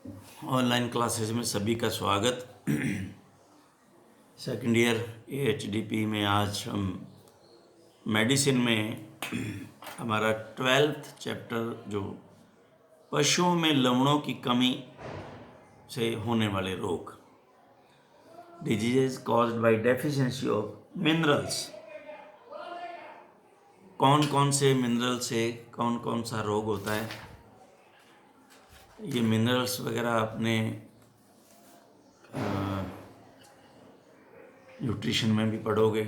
Online classes में सभी का स्वागत। सेकेंड ईयर AHDP में आज हम मेडिसिन में हमारा 12th चैप्टर जो पशुओं में लवणों की कमी से होने वाले रोग, diseases caused by deficiency of minerals, कौन कौन से मिनरल से कौन कौन सा रोग होता है। ये मिनरल्स वगैरह आपने न्यूट्रिशन में भी पढ़ोगे,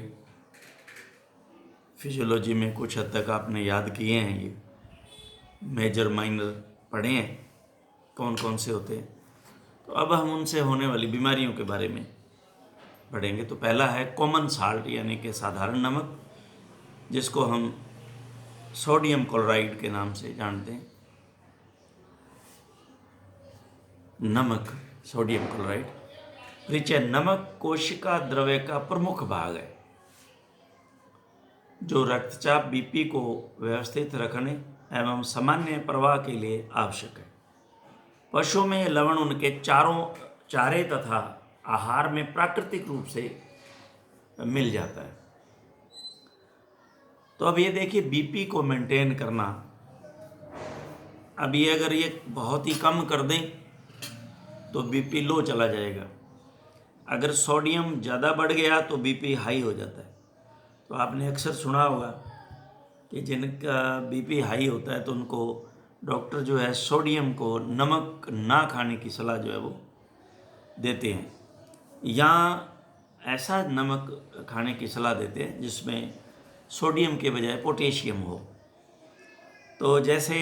फिजियोलॉजी में कुछ हद तक आपने याद किए हैं, ये मेजर माइनर पढ़े हैं कौन कौन से होते हैं। तो अब हम उनसे होने वाली बीमारियों के बारे में पढ़ेंगे। तो पहला है कॉमन साल्ट, यानी कि साधारण नमक, जिसको हम सोडियम क्लोराइड के नाम से जानते हैं। नमक, सोडियम क्लोराइड। परिचय: नमक कोशिका द्रव्य का प्रमुख भाग है जो रक्तचाप BP को व्यवस्थित रखने एवं सामान्य प्रवाह के लिए आवश्यक है। पशुओं में लवण उनके चारे तथा आहार में प्राकृतिक रूप से मिल जाता है। तो अब ये देखिए, BP को मेंटेन करना, अब ये अगर ये बहुत ही कम कर दें तो BP लो चला जाएगा। अगर सोडियम ज़्यादा बढ़ गया तो BP हाई हो जाता है। तो आपने अक्सर सुना होगा कि जिनका BP हाई होता है तो उनको डॉक्टर जो है सोडियम को नमक ना खाने की सलाह जो है वो देते हैं, या ऐसा नमक खाने की सलाह देते हैं जिसमें सोडियम के बजाय पोटेशियम हो। तो जैसे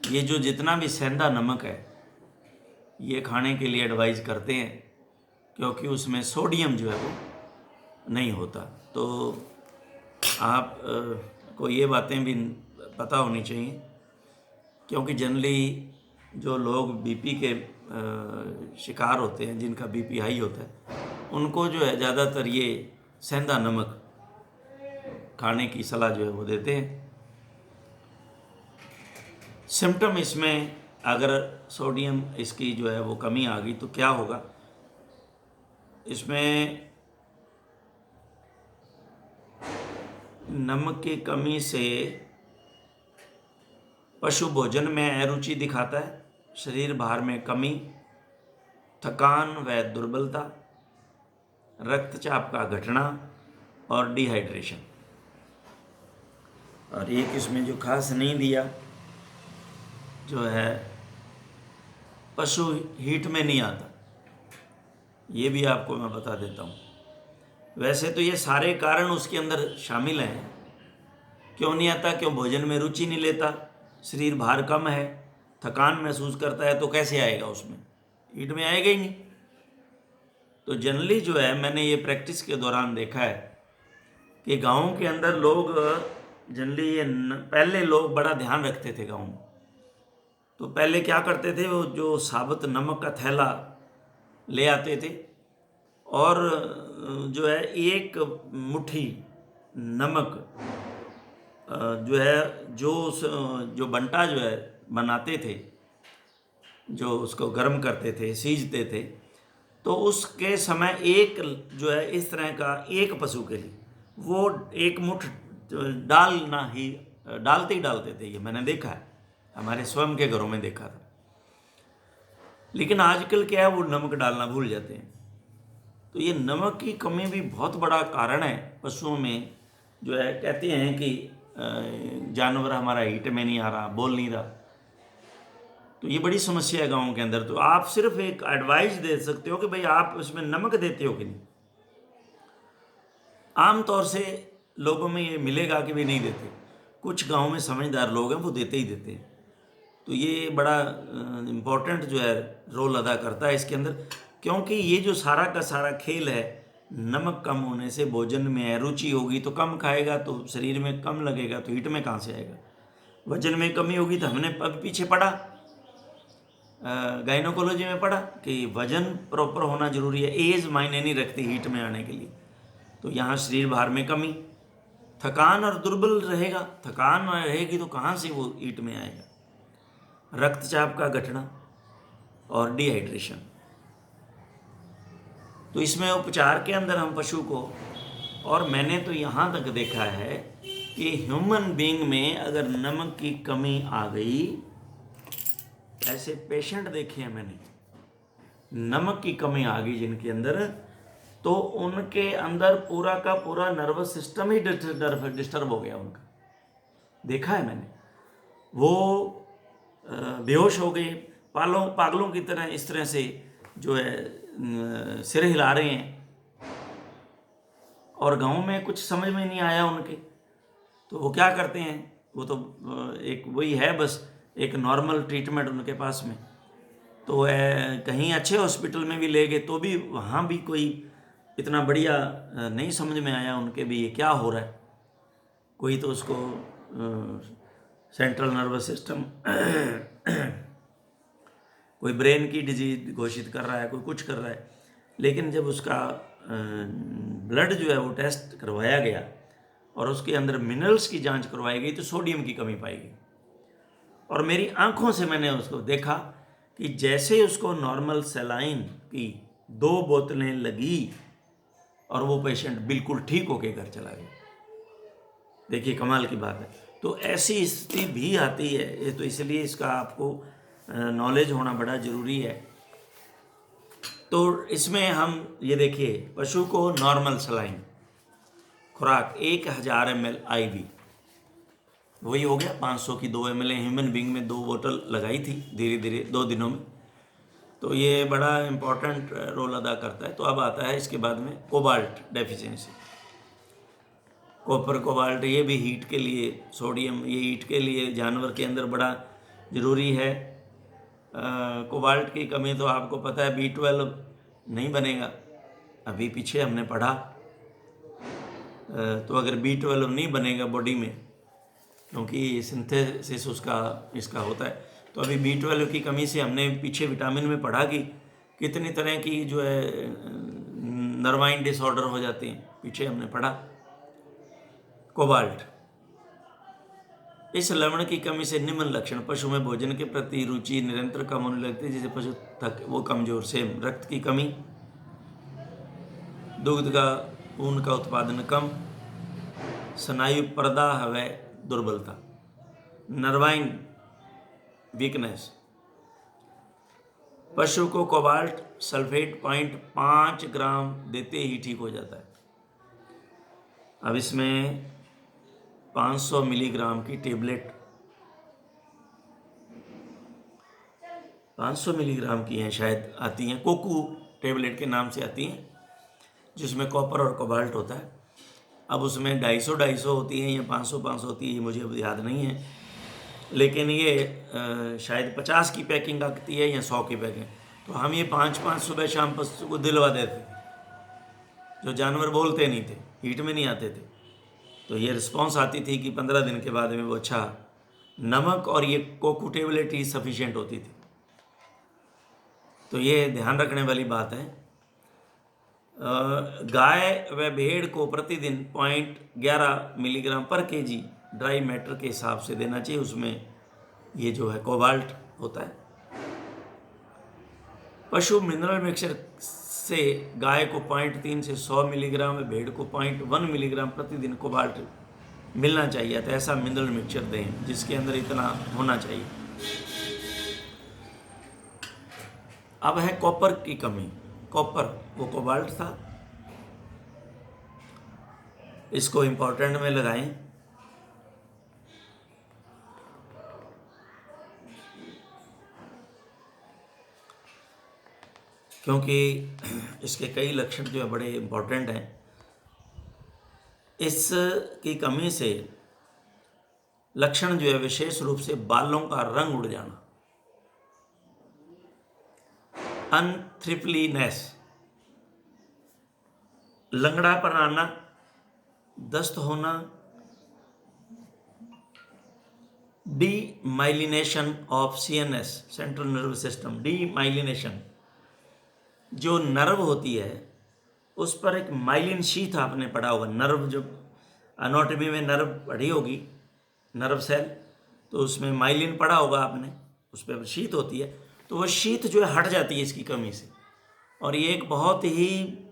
ये जो जितना भी सेंधा नमक है ये खाने के लिए एडवाइस करते हैं, क्योंकि उसमें सोडियम जो है वो नहीं होता। तो आप को ये बातें भी पता होनी चाहिए, क्योंकि जनरली जो लोग BP के शिकार होते हैं, जिनका BP हाई होता है, उनको जो है ज़्यादातर ये सेंधा नमक खाने की सलाह जो है वो देते हैं। सिम्टम इसमें, अगर सोडियम इसकी जो है वो कमी आ गई तो क्या होगा। इसमें नमक की कमी से पशु भोजन में अरुचि दिखाता है, शरीर भार में कमी, थकान व दुर्बलता, रक्तचाप का घटना और डिहाइड्रेशन। और एक इसमें जो खास नहीं दिया जो है, पशु हीट में नहीं आता, ये भी आपको मैं बता देता हूँ। वैसे तो ये सारे कारण उसके अंदर शामिल हैं। क्यों नहीं आता? क्यों भोजन में रुचि नहीं लेता, शरीर भार कम है, थकान महसूस करता है, तो कैसे आएगा उसमें? हीट में आएगा ही नहीं। तो जनरली जो है, मैंने ये प्रैक्टिस के दौरान देखा है कि गाँव के अंदर लोग जनरली ये पहले लोग बड़ा ध्यान रखते थे गाँव में। तो पहले क्या करते थे, वो जो साबुत नमक का थैला ले आते थे और जो है एक मुट्ठी नमक जो है, जो बंटा जो है बनाते थे, जो उसको गर्म करते थे, सींचते थे, तो उसके समय एक जो है इस तरह का एक पशु के लिए वो एक मुट्ठ डालते ही डालते थे। ये मैंने देखा है, हमारे स्वयं के घरों में देखा था। लेकिन आजकल क्या है, वो नमक डालना भूल जाते हैं। तो ये नमक की कमी भी बहुत बड़ा कारण है पशुओं में। जो है कहते हैं कि जानवर हमारा हीट में नहीं आ रहा, बोल नहीं रहा। तो ये बड़ी समस्या है गाँव के अंदर। तो आप सिर्फ एक एडवाइस दे सकते हो कि भाई आप उसमें नमक देते हो कि नहीं। आमतौर से लोगों में ये मिलेगा कि भी नहीं देते। कुछ गाँव में समझदार लोग हैं, वो देते ही देते हैं। तो ये बड़ा इम्पोर्टेंट जो है रोल अदा करता है इसके अंदर, क्योंकि ये जो सारा का सारा खेल है, नमक कम होने से भोजन में अरुचि होगी तो कम खाएगा, तो शरीर में कम लगेगा, तो हीट में कहाँ से आएगा। वजन में कमी होगी, तो हमने पीछे पढ़ा, गाइनोकोलॉजी में पढ़ा कि वजन प्रॉपर होना जरूरी है, एज मायने नहीं रखती हीट में आने के लिए। तो यहाँ शरीर भार में कमी, थकान और दुर्बल रहेगा, थकान रहेगी तो कहाँ से वो हीट में आएगा। रक्तचाप का घटना और डिहाइड्रेशन। तो इसमें उपचार के अंदर हम पशु को, और मैंने तो यहाँ तक देखा है कि ह्यूमन बीइंग में अगर नमक की कमी आ गई, ऐसे पेशेंट देखे हैं मैंने, नमक की कमी आ गई जिनके अंदर, तो उनके अंदर पूरा का पूरा नर्वस सिस्टम ही डिस्टर्ब हो गया उनका। देखा है मैंने, वो बेहोश हो गए, पागलों की तरह इस तरह से जो है सिर हिला रहे हैं, और गांव में कुछ समझ में नहीं आया उनके। तो वो क्या करते हैं, वो तो एक वही है, बस एक नॉर्मल ट्रीटमेंट उनके पास में। तो कहीं अच्छे हॉस्पिटल में भी ले गए तो भी वहाँ भी कोई इतना बढ़िया नहीं समझ में आया उनके भी ये क्या हो रहा है। कोई तो उसको सेंट्रल नर्वस सिस्टम कोई ब्रेन की डिजीज घोषित कर रहा है, कोई कुछ कर रहा है। लेकिन जब उसका ब्लड जो है वो टेस्ट करवाया गया और उसके अंदर मिनरल्स की जांच करवाई गई तो सोडियम की कमी पाई गई। और मेरी आंखों से मैंने उसको देखा कि जैसे उसको नॉर्मल सलाइन की 2 बोतलें लगी और वो पेशेंट बिल्कुल ठीक होके घर चला गया। देखिए कमाल की बात है। तो ऐसी स्थिति भी आती है, तो इसलिए इसका आपको नॉलेज होना बड़ा ज़रूरी है। तो इसमें हम ये देखिए, पशु को नॉर्मल सलाइन खुराक 1000 ml IV, वही हो गया 500 की 2 ml, ह्यूमन बीइंग में 2 बोतल लगाई थी धीरे धीरे 2 दिनों में। तो ये बड़ा इम्पोर्टेंट रोल अदा करता है। तो अब आता है इसके बाद में कोबाल्ट डेफिशिएंसी, कॉपर कोबाल्ट, ये भी हीट के लिए, सोडियम ये हीट के लिए जानवर के अंदर बड़ा ज़रूरी है। कोबाल्ट की कमी तो आपको पता है B12 नहीं बनेगा, अभी पीछे हमने पढ़ा। तो अगर B12 नहीं बनेगा बॉडी में, क्योंकि सिंथेसिस इसका होता है, तो अभी B12 की कमी से हमने पीछे विटामिन में पढ़ा कि कितनी तरह की जो है नर्वाइन डिसऑर्डर हो जाते हैं, पीछे हमने पढ़ा। कोबाल्ट, इस लवण की कमी से निम्न लक्षण, पशु में भोजन के प्रति रुचि निरंतर कम होने लगती है, जैसे पशु थक वो कमजोर, सेम रक्त की कमी, दुग्ध का ऊन का उत्पादन कम, स्नायु प्रदाह व दुर्बलता, नर्वाइन वीकनेस। पशु को कोबाल्ट सल्फेट 0.5 ग्राम देते ही ठीक हो जाता है। अब इसमें 500 मिलीग्राम की टेबलेट 500 मिलीग्राम की हैं शायद, आती हैं कोकू टेबलेट के नाम से आती हैं, जिसमें कॉपर और कोबाल्ट होता है। अब उसमें 250 होती हैं या 500 होती है, ये मुझे अब याद नहीं है, लेकिन ये शायद 50 की पैकिंग आती है या 100 की पैकिंग। तो हम ये 5 सुबह शाम पशु को दिलवा देते थे, जो जानवर बोलते नहीं थे, हीट में नहीं आते थे। तो ये रिस्पॉन्स आती थी कि 15 दिन के बाद में वो अच्छा, नमक और ये कोकू टेबलेट ही सफिशिएंट होती थी। तो ये ध्यान रखने वाली बात है। गाय व भेड़ को प्रतिदिन 0.11 मिलीग्राम पर केजी ड्राई मैटर के हिसाब से देना चाहिए, उसमें ये जो है कोबाल्ट होता है। पशु मिनरल मिक्सचर से गाय को 0.3 से 100 मिलीग्राम, भेड़ को 0.1 मिलीग्राम प्रतिदिन कोबाल्ट मिलना चाहिए। तो ऐसा मिनरल मिक्सचर दें जिसके अंदर इतना होना चाहिए। अब है कॉपर की कमी, कॉपर वो कोबाल्ट था, इसको इम्पोर्टेंट में लगाएं। क्योंकि इसके कई लक्षण जो है बड़े इम्पोर्टेंट हैं। इसकी कमी से लक्षण जो है विशेष रूप से बालों का रंग उड़ जाना, अनथ्रिप्लीनेस, लंगड़ापन आना, दस्त होना, demyelination of CNS central nervous system. Demyelination, जो नर्व होती है उस पर एक माइलिन शीथ आपने पढ़ा होगा। नर्व, जब एनाटॉमी में नर्व पढ़ी होगी, नर्व सेल, तो उसमें माइलिन पढ़ा होगा आपने। उस पर शीत होती है, तो वह शीत जो है हट जाती है इसकी कमी से। और ये एक बहुत ही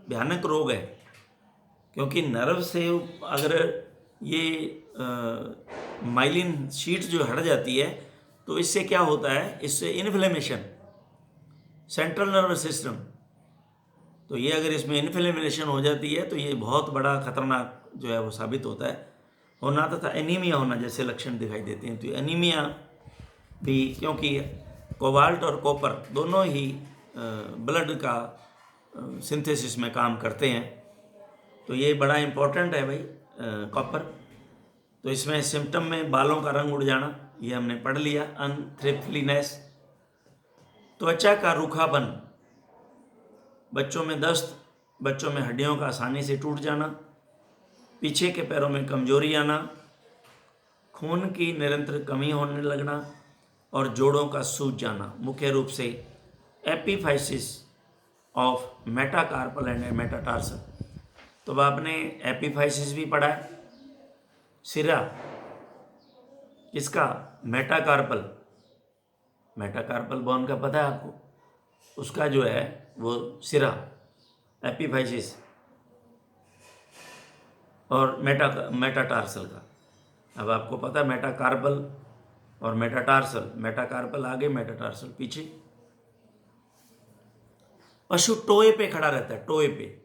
भयानक रोग है, क्योंकि नर्व से अगर ये माइलिन शीट जो हट जाती है तो इससे क्या होता है, इससे इन्फ्लेमेशन, सेंट्रल नर्वस सिस्टम, तो ये अगर इसमें इन्फ्लेमेशन हो जाती है तो ये बहुत बड़ा खतरनाक जो है वो साबित होता है। होना तथा एनीमिया होना जैसे लक्षण दिखाई देते हैं। तो एनीमिया भी, क्योंकि कोबाल्ट और कॉपर दोनों ही ब्लड का सिंथेसिस में काम करते हैं, तो ये बड़ा इम्पोर्टेंट है भाई कॉपर। तो इसमें सिम्टम में बालों का रंग उड़ जाना, ये हमने पढ़ लिया। अनथ्रिप्टलीनेस, त्वचा का रूखापन, बच्चों में दस्त, बच्चों में हड्डियों का आसानी से टूट जाना, पीछे के पैरों में कमजोरी आना, खून की निरंतर कमी होने लगना और जोड़ों का सूज जाना, मुख्य रूप से epiphysis of metacarpal and metatarsal. तो अब आपने एपिफाइसिस भी पढ़ा है, सिरा किसका, मेटाकार्पल, मेटाकार्पल बोन का पता है आपको, उसका जो है वो सिरा एपिफाइसिस, और मेटाटार्सल का। अब आपको पता है मेटाकार्पल और मेटाटार्सल, मेटाकार्पल आगे मेटाटार्सल पीछे। पशु टोए पे खड़ा रहता है, टोए पे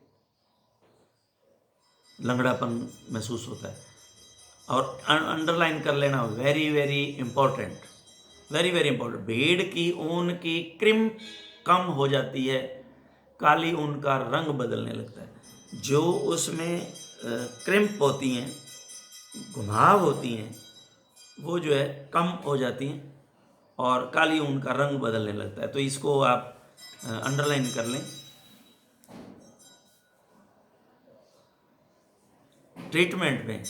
लंगड़ापन महसूस होता है। और अंडरलाइन कर लेना, very very important, very very important, भेड़ की ऊन की क्रिम्प कम हो जाती है, काली ऊन का रंग बदलने लगता है। जो उसमें क्रिम्प होती हैं, घुमाव होती हैं, वो जो है कम हो जाती हैं और काली ऊन का रंग बदलने लगता है। तो इसको आप अंडरलाइन कर लें। ट्रीटमेंट में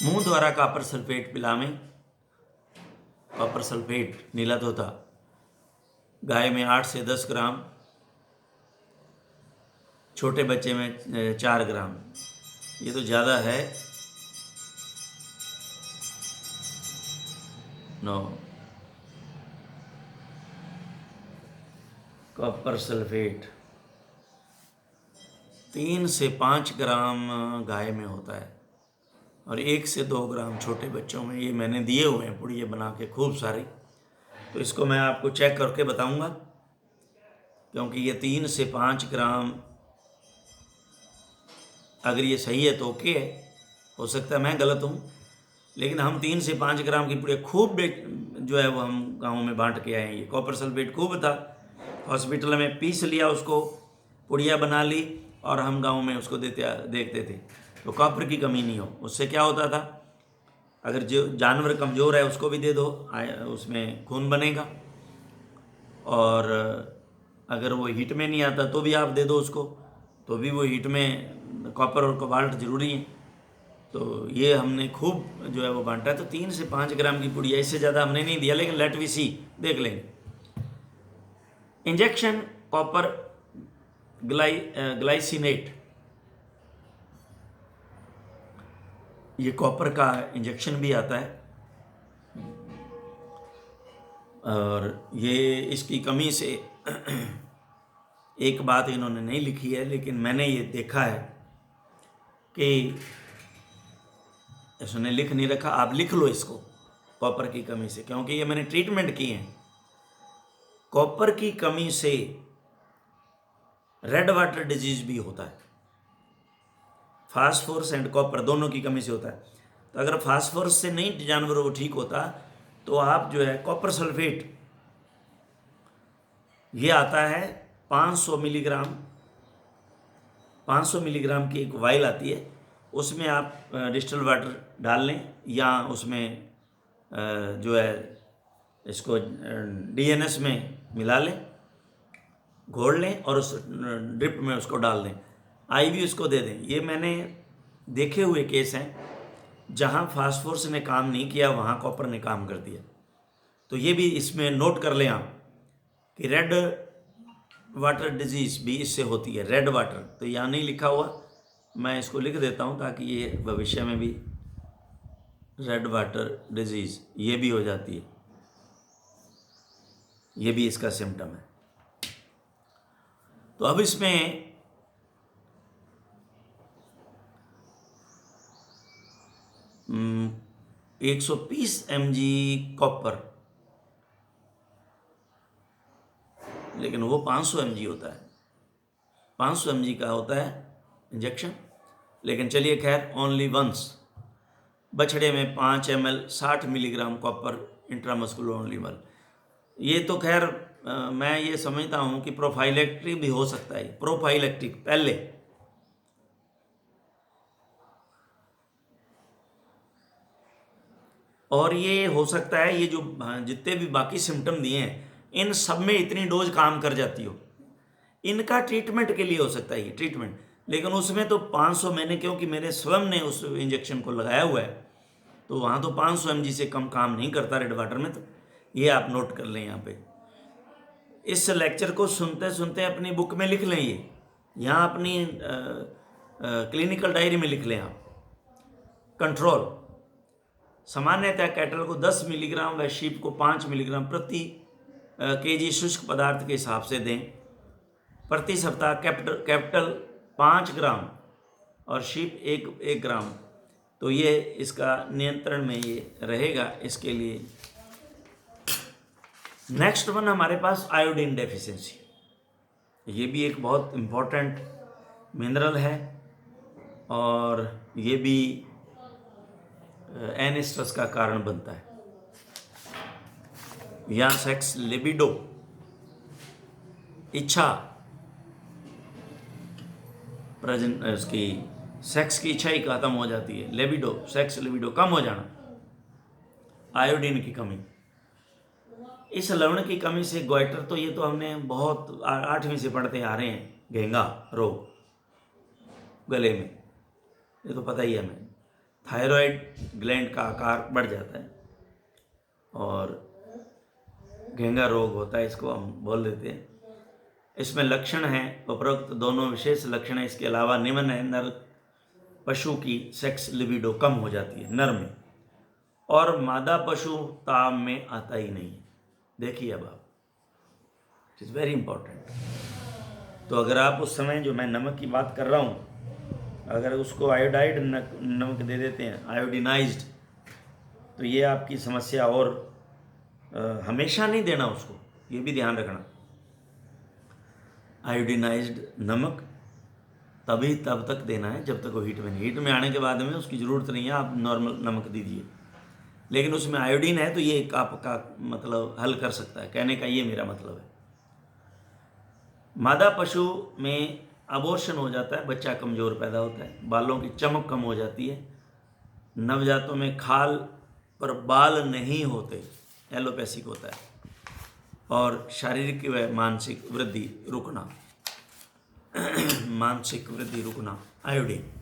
मुंह द्वारा कॉपर सल्फेट पिलावें। कॉपर सल्फेट नीला तोता गाय में 8 से 10 ग्राम, छोटे बच्चे में 4 ग्राम। ये तो ज़्यादा है, नो। कॉपर सल्फेट 3 से 5 ग्राम गाय में होता है और 1 से 2 ग्राम छोटे बच्चों में। ये मैंने दिए हुए हैं पुड़िए बना के खूब सारे, तो इसको मैं आपको चेक करके बताऊंगा, क्योंकि ये 3 से 5 ग्राम अगर ये सही है तो ओके है, हो सकता है मैं गलत हूँ, लेकिन हम 3 से 5 ग्राम की पुड़िया खूब जो है वो हम गाँव में बांट के आए हैं। ये कॉपर सल्फेट खूब था, हॉस्पिटल में पीस लिया उसको, पुड़िया बना ली और हम गाँव में उसको देखते थे। तो कॉपर की कमी नहीं हो। उससे क्या होता था, अगर जो जानवर कमज़ोर है उसको भी दे दो, उसमें खून बनेगा, और अगर वो हीट में नहीं आता तो भी आप दे दो उसको, तो भी वो हीट में कॉपर और कोबाल्ट ज़रूरी है। तो ये हमने खूब जो है वो बांटा है। तो 3 से 5 ग्राम की पुड़िया, इससे ज़्यादा हमने नहीं दिया, लेकिन लेट वी सी, देख लेंगे। इंजेक्शन कॉपर ग्लाइसिनेट, ये कॉपर का इंजेक्शन भी आता है, और ये इसकी कमी से एक बात इन्होंने नहीं लिखी है, लेकिन मैंने ये देखा है कि इसने लिख नहीं रखा, आप लिख लो इसको, कॉपर की कमी से, क्योंकि ये मैंने ट्रीटमेंट किए हैं। कॉपर की कमी से रेड वाटर डिजीज भी होता है, फास्फोरस एंड कॉपर दोनों की कमी से होता है। तो अगर फास्फोरस से नहीं जानवर वो ठीक होता, तो आप जो है कॉपर सल्फेट, ये आता है 500 मिलीग्राम, 500 मिलीग्राम की एक वाइल आती है, उसमें आप डिस्टिल वाटर डाल लें, या उसमें जो है इसको डीएनएस में मिला लें, घोल लें और उस ड्रिप में उसको डाल दें, आईवी उसको दे दें। ये मैंने देखे हुए केस हैं जहां फास्फोरस ने काम नहीं किया, वहां कॉपर ने काम कर दिया। तो ये भी इसमें नोट कर लें आप कि रेड वाटर डिजीज़ भी इससे होती है, रेड वाटर। तो यहाँ नहीं लिखा हुआ, मैं इसको लिख देता हूँ ताकि ये भविष्य में भी रेड वाटर डिजीज़, ये भी हो जाती है, ये भी इसका सिम्टम है। तो अब इसमें 120 mg कॉपर, लेकिन वो 500 mg होता है, 500 mg का होता है इंजेक्शन। लेकिन चलिए खैर, ओनली वंस बछड़े में 5 ml 60 milligram copper intramuscular only one. ये तो खैर मैं ये समझता हूँ कि प्रोफाइलेक्टिक भी हो सकता है, प्रोफाइलेक्टिक पहले। और ये हो सकता है ये जो जितने भी बाकी सिम्टम दिए हैं, इन सब में इतनी डोज काम कर जाती हो, इनका ट्रीटमेंट के लिए हो सकता है ये ट्रीटमेंट। लेकिन उसमें तो 500, मैंने क्योंकि मेरे स्वयं ने उस इंजेक्शन को लगाया हुआ है, तो वहाँ तो 500 mg से कम काम नहीं करता रेड वाटर में। तो ये आप नोट कर लें यहाँ पे, इस लेक्चर को सुनते सुनते अपनी बुक में लिख लें, ये यहाँ अपनी क्लिनिकल डायरी में लिख लें आप। कंट्रोल, सामान्यतः कैटल को 10 मिलीग्राम व शीप को 5 मिलीग्राम प्रति केजी शुष्क पदार्थ के हिसाब से दें। प्रति सप्ताह कैपिटल 5 ग्राम और शीप 1 ग्राम। तो ये इसका नियंत्रण में ये रहेगा इसके लिए। नेक्स्ट वन हमारे पास आयोडीन डेफिशिएंसी, ये भी एक बहुत इम्पोर्टेंट मिनरल है और ये भी एनिस्ट्रस का कारण बनता है। या सेक्स लिबिडो, इच्छा, प्रेजेंट उसकी सेक्स की इच्छा ही खत्म हो जाती है, लिबिडो, सेक्स लिबिडो कम हो जाना, आयोडीन की कमी। इस लवण की कमी से गोइटर, तो ये तो हमने बहुत 8वीं से पढ़ते आ रहे हैं, घेंगा रोग गले में, ये तो पता ही है हमें। थायराइड ग्लैंड का आकार बढ़ जाता है और घेंगा रोग होता है, इसको हम बोल देते हैं। इसमें लक्षण हैं उपरोक्त दोनों विशेष लक्षण हैं। इसके अलावा निम्न है, नर पशु की सेक्स लिबिडो कम हो जाती है नर में, और मादा पशु ताव में आता ही नहीं है। देखिए अब आप, इट इज़ वेरी इंपॉर्टेंट। तो अगर आप उस समय जो मैं नमक की बात कर रहा हूँ, अगर उसको आयोडाइड नमक दे देते हैं, आयोडिनाइज्ड, तो ये आपकी समस्या और हमेशा नहीं देना उसको, ये भी ध्यान रखना। आयोडिनाइज्ड नमक तभी तब तक देना है जब तक वो हीट में नहीं, हीट में आने के बाद में उसकी ज़रूरत नहीं है, आप नॉर्मल नमक दीजिए। लेकिन उसमें आयोडीन है तो ये एक आपका मतलब हल कर सकता है, कहने का ये मेरा मतलब है। मादा पशु में अबॉर्शन हो जाता है, बच्चा कमज़ोर पैदा होता है, बालों की चमक कम हो जाती है, नवजातों में खाल पर बाल नहीं होते, एलोपैथिक होता है, और शारीरिक व मानसिक वृद्धि रुकना, मानसिक वृद्धि रुकना, आयोडीन।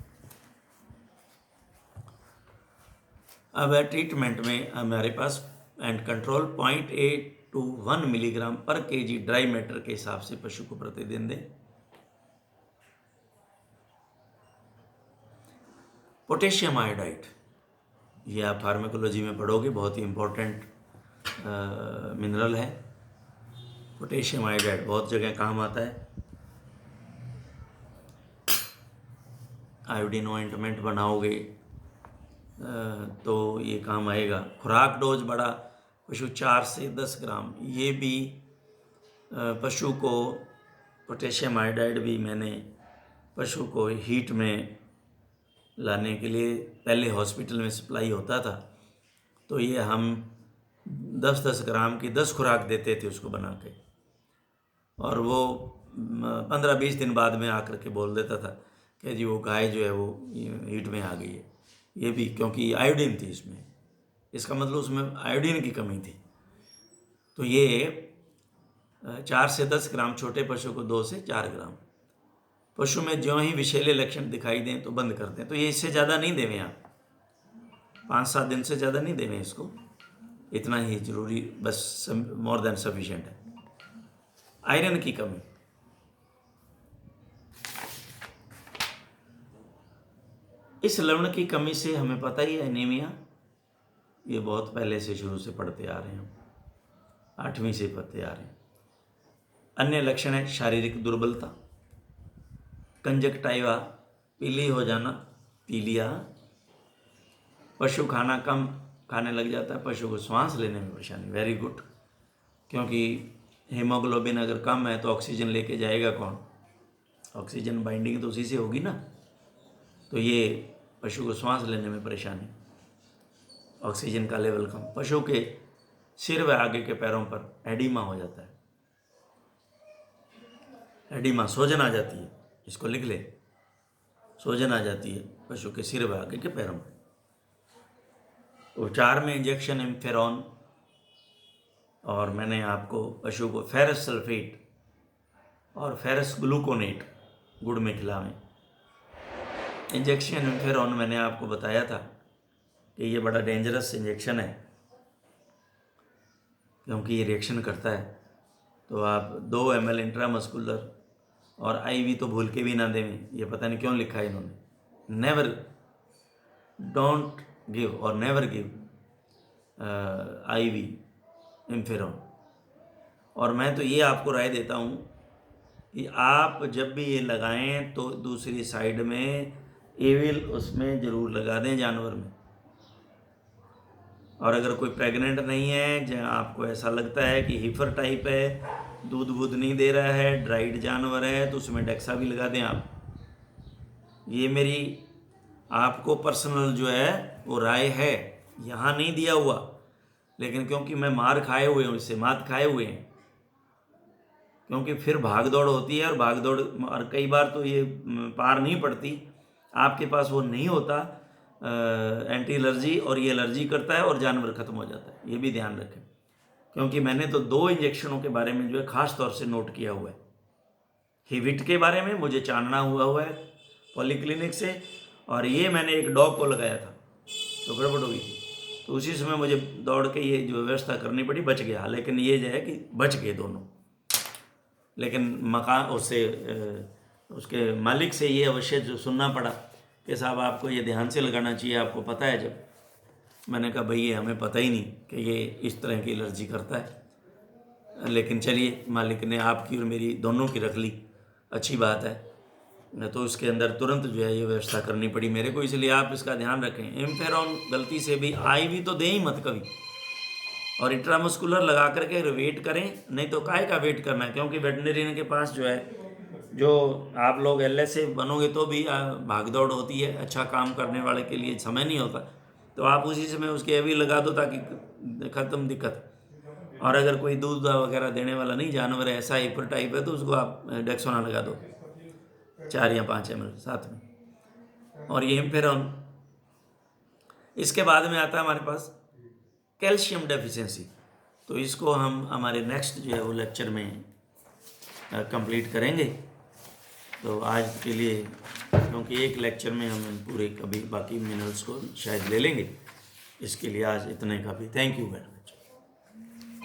अब ट्रीटमेंट में हमारे पास एंड कंट्रोल 0.8 to 1 मिलीग्राम पर केजी ड्राई मैटर के हिसाब से पशु को प्रतिदिन दें। पोटेशियम आयोडाइड, ये आप फार्माकोलॉजी में पढ़ोगे, बहुत ही इम्पोर्टेंट मिनरल है। पोटेशियम आयोडाइड बहुत जगह काम आता है। आयोडीन ऑइंटमेंट बनाओगे तो ये काम आएगा। खुराक डोज बड़ा, पशु 4 से 10 ग्राम, ये भी पशु को पोटेशियम आयोडाइड भी मैंने पशु को हीट में लाने के लिए, पहले हॉस्पिटल में सप्लाई होता था, तो ये हम 10-10 ग्राम की 10 खुराक देते थे उसको बना के, और वो 15-20 दिन बाद में आकर के बोल देता था कि जी वो गाय जो है वो हीट में आ गई है। ये भी क्योंकि आयोडीन थी इसमें, इसका मतलब उसमें आयोडीन की कमी थी। तो ये 4 से 10 ग्राम, छोटे पशु को 2 से 4 ग्राम। पशु में ज्यों ही विषैले लक्षण दिखाई दें तो बंद कर दें। तो ये इससे ज़्यादा नहीं देवें आप, 5-7 दिन से ज़्यादा नहीं देवें इसको, इतना ही ज़रूरी, बस मोर देन सफिशिएंट है। आयरन की कमी, इस लवण की कमी से हमें पता ही है एनीमिया, ये बहुत पहले से शुरू से पढ़ते आ रहे हैं, 8वीं से पढ़ते आ रहे हैं। अन्य लक्षण है शारीरिक दुर्बलता, कंजक्टाइवा, पीली हो जाना, पीलिया, पशु खाना कम खाने लग जाता है, पशु को सांस लेने में परेशानी। वेरी गुड, क्योंकि हीमोग्लोबिन अगर कम है तो ऑक्सीजन लेके जाएगा कौन? ऑक्सीजन बाइंडिंग तो उसी से होगी ना। तो ये पशु को सांस लेने में परेशानी, ऑक्सीजन का लेवल कम। पशु के सिर व आगे के पैरों पर एडिमा हो जाता है, एडिमा सूजन आ जाती है, इसको लिख ले, सूजन आ जाती है पशु के सिर व आगे के पैरों में। उपचार में इंजेक्शन इम्फेरॉन, और मैंने आपको पशु को फेरस सल्फेट और फेरस ग्लूकोनेट गुड़ में खिलावें। इंजेक्शन इम्फेरॉन मैंने आपको बताया था कि ये बड़ा डेंजरस इंजेक्शन है, क्योंकि ये रिएक्शन करता है। तो आप 2 ml इंट्रामस्कुलर और IV तो भूल के भी ना दें। ये पता नहीं क्यों लिखा है इन्होंने, नेवर, डोंट गिव और नेवर गिव IV इम्फेरॉन। और मैं तो ये आपको राय देता हूँ कि आप जब भी ये लगाएं तो दूसरी साइड में एविल उसमें ज़रूर लगा दें, जानवर में। और अगर कोई प्रेग्नेंट नहीं है, जहाँ आपको ऐसा लगता है कि हीफर टाइप है, दूध वूध नहीं दे रहा है, ड्राइड जानवर है, तो उसमें डेक्सा भी लगा दें आप। ये मेरी आपको पर्सनल जो है वो राय है, यहाँ नहीं दिया हुआ, लेकिन क्योंकि मैं मार खाए हुए हूँ, इससे मात खाए हुए हैं, क्योंकि फिर भाग दौड़ होती है, और भाग दौड़ और कई बार तो ये पार नहीं पड़ती, आपके पास वो नहीं होता एंटी एलर्जी, और ये एलर्जी करता है और जानवर ख़त्म हो जाता है। ये भी ध्यान रखें, क्योंकि मैंने तो 2 इंजेक्शनों के बारे में जो है ख़ास तौर से नोट किया हुआ है। हिविट के बारे में मुझे जानना हुआ है पॉलीक्लिनिक से, और ये मैंने एक डॉग को लगाया था तो गड़बड़ हो गई थी, तो उसी समय मुझे दौड़ के ये जो व्यवस्था करनी पड़ी, बच गया। लेकिन ये जो है कि बच गए दोनों, लेकिन मकान उससे उसके मालिक से ये अवश्य जो सुनना पड़ा कि साहब आपको ये ध्यान से लगाना चाहिए, आपको पता है। जब मैंने कहा भाई ये हमें पता ही नहीं कि ये इस तरह की एलर्जी करता है, लेकिन चलिए मालिक ने आपकी और मेरी दोनों की रख ली, अच्छी बात है। तो उसके अंदर तुरंत जो है ये व्यवस्था करनी पड़ी मेरे को, इसलिए आप इसका ध्यान रखें। इम्फेरॉन गलती से भी IV तो दें ही मत कभी, और इंट्रामस्कुलर लगा करके वेट करें, नहीं तो काहे का वेट करना है, क्योंकि वेटनरियन के पास जो है, जो आप लोग LSA बनोगे तो भी भाग दौड़ होती है, अच्छा काम करने वाले के लिए समय नहीं होता, तो आप उसी समय उसके IV लगा दो ताकि ख़त्म दिक्कत। और अगर कोई दूध वगैरह देने वाला नहीं जानवर है, ऐसा हाइपर टाइप है, तो उसको आप डेक्सोना लगा दो 4 या 5 ml साथ में। और ये इम्फेरॉन, इसके बाद में आता है हमारे पास कैल्शियम डेफिशिएंसी, तो इसको हम हमारे नेक्स्ट जो है वो लेक्चर में कंप्लीट करेंगे। तो आज के लिए, क्योंकि एक लेक्चर में हम पूरे कभी बाकी मिनरल्स को शायद ले लेंगे, इसके लिए आज इतने काफ़ी। Thank you madam.